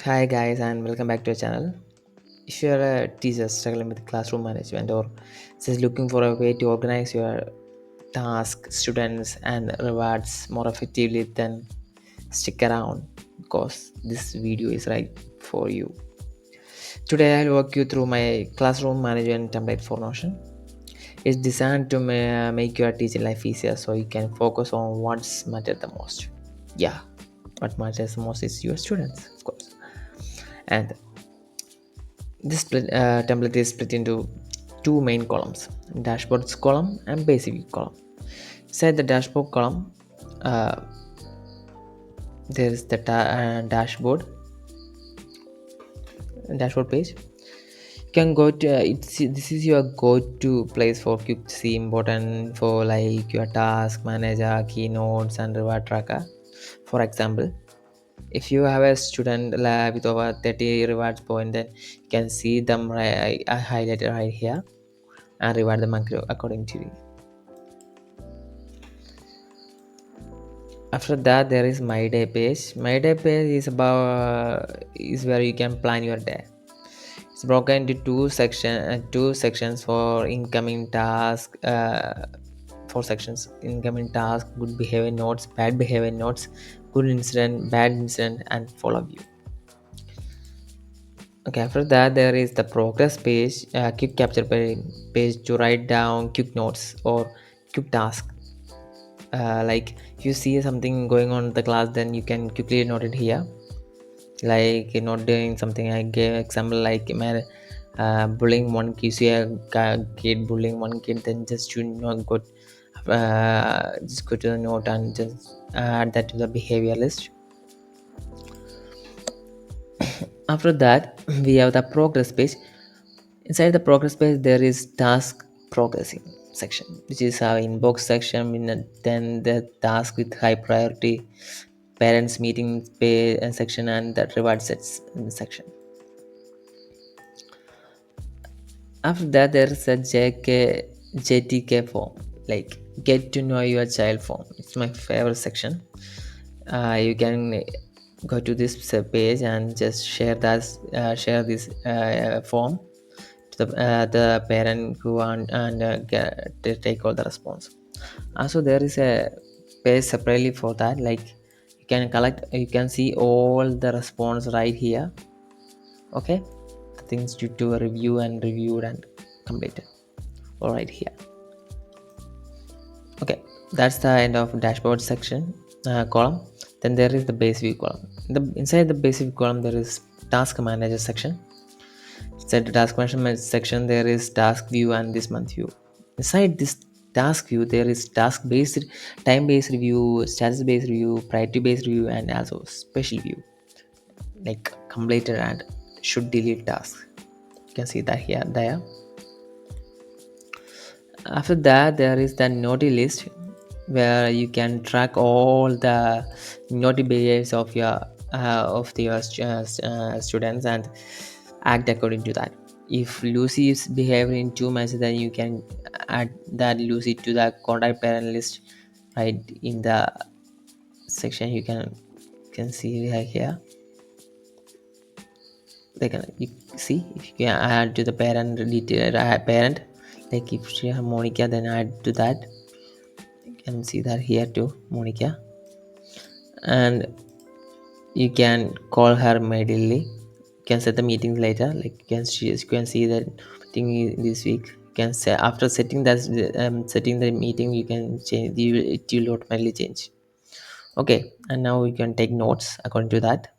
Hi guys and welcome back to our channel. If you're a teacher struggling with classroom management or just looking for a way to organize your tasks, students and rewards more effectively, then stick around because this video is right for you. Today I'll walk you through my classroom management template for Notion. It's designed to make your teaching life easier so you can focus on what's matters the most. Yeah, what matters the most is your students, of course. And this template is split into two main columns: dashboards column and basic view column. Inside the dashboard column, uh, there is the dashboard page. You can go to this is your go-to place for quick see important for like your task manager, keynotes, and reward tracker. For example, if you have a student lab with over 30 rewards point, then you can see them highlighted right here and reward them according to you. After that, there is my day page. My day page is about is where you can plan your day. It's broken into two sections for incoming task. Four sections: incoming task, good behavior notes, bad behavior notes, good incident, bad incident, and follow view. Okay, after that there is the progress page, quick capture page to write down quick notes or quick task. Like if you see something going on in the class, then you can quickly note it here. Like you're not doing something, I gave example like bullying one kid. You see a kid bullying one kid, then just you not go just go to the note and just add that to the behavior list. After that we have the progress page. Inside the progress page there is task progressing section, which is our inbox section. Then the task with high priority, parents meeting pay section, and the reward sets section. After that there is a JTK form, like get to know your child form. It's my favorite section. You can go to this page and just share this form to the parent who want and to take all the response. Also there is a page separately for that, like you can see all the response right here. Okay, the things to review and reviewed and completed all right here. Okay, that's the end of dashboard section column. Then there is the base view column. Inside the basic column there is task manager section. Inside the task management section there is task view and this month view. Inside this task view there is task based, time based review, status based review, priority based review, and also special view, like completed and should delete task. You can see that here there. After that there is the naughty list, where you can track all the naughty behaviors of your students and act according to that. If Lucy is behaving in too much, then you can add that Lucy to the contact parent list right in the section. You can see right here. They can you see if you can add to the parent detail parent, like if she have Monica, then add to that. You can see that here too, Monica. And you can call her immediately. You can set the meetings later, like you can see that meeting this week. You can say after setting the meeting, you can change it will automatically change. Okay, and now you can take notes according to that,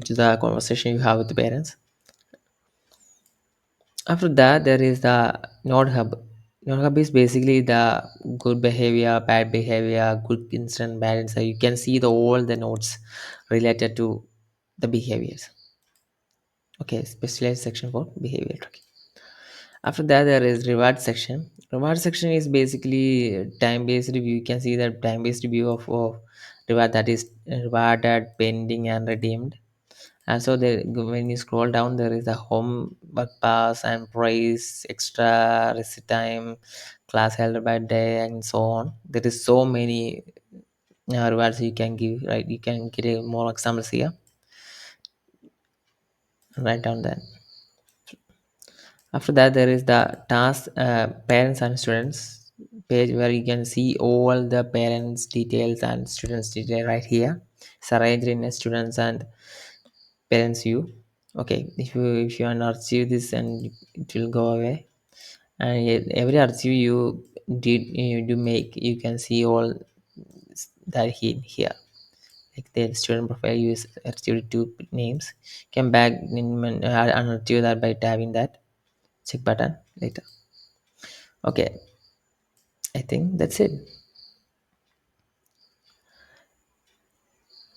to the conversation you have with the parents. After that there is the node hub. Node hub is basically the good behavior, bad behavior, good incident, bad incident. You can see all the notes related to the behaviors. Okay, specialized section for behavior tracking. After that there is reward section. Reward section is basically time based review. You can see the time based review of reward that is rewarded, pending, and redeemed. And so there, when you scroll down, there is a home work pass and price, extra receipt time, class held by day, and so on. There is so many rewards you can give, right? You can get more examples here. Write down that. After that, there is the task parents and students page where you can see all the parents details and students detail right here. It's arranged in a students and parents view. Okay, if you want to archive this, and it will go away. And every archive you do make, you can see all that here. Like the student profile, use archive two names. Come back in and archive that by tapping that check button later. Okay, I think that's it.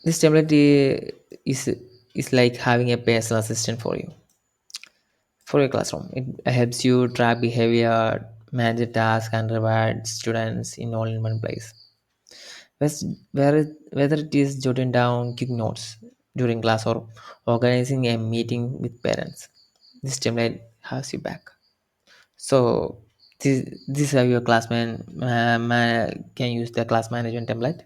This template is like having a personal assistant for your classroom. It helps you track behavior, manage tasks, and reward students in all in one place. Whether it is jotting down quick notes during class or organizing a meeting with parents, this template has you back. So this is how your can use the class management template.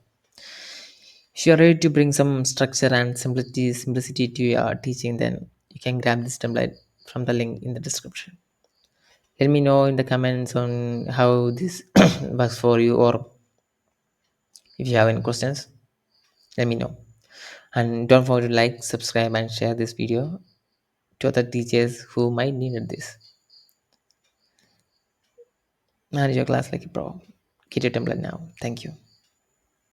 If you're ready to bring some structure and simplicity to your teaching, then you can grab this template from the link in the description. Let me know in the comments on how this works for you, or if you have any questions, let me know. And don't forget to like, subscribe, and share this video to other teachers who might need this. Manage your class like a pro. Get your template now. Thank you.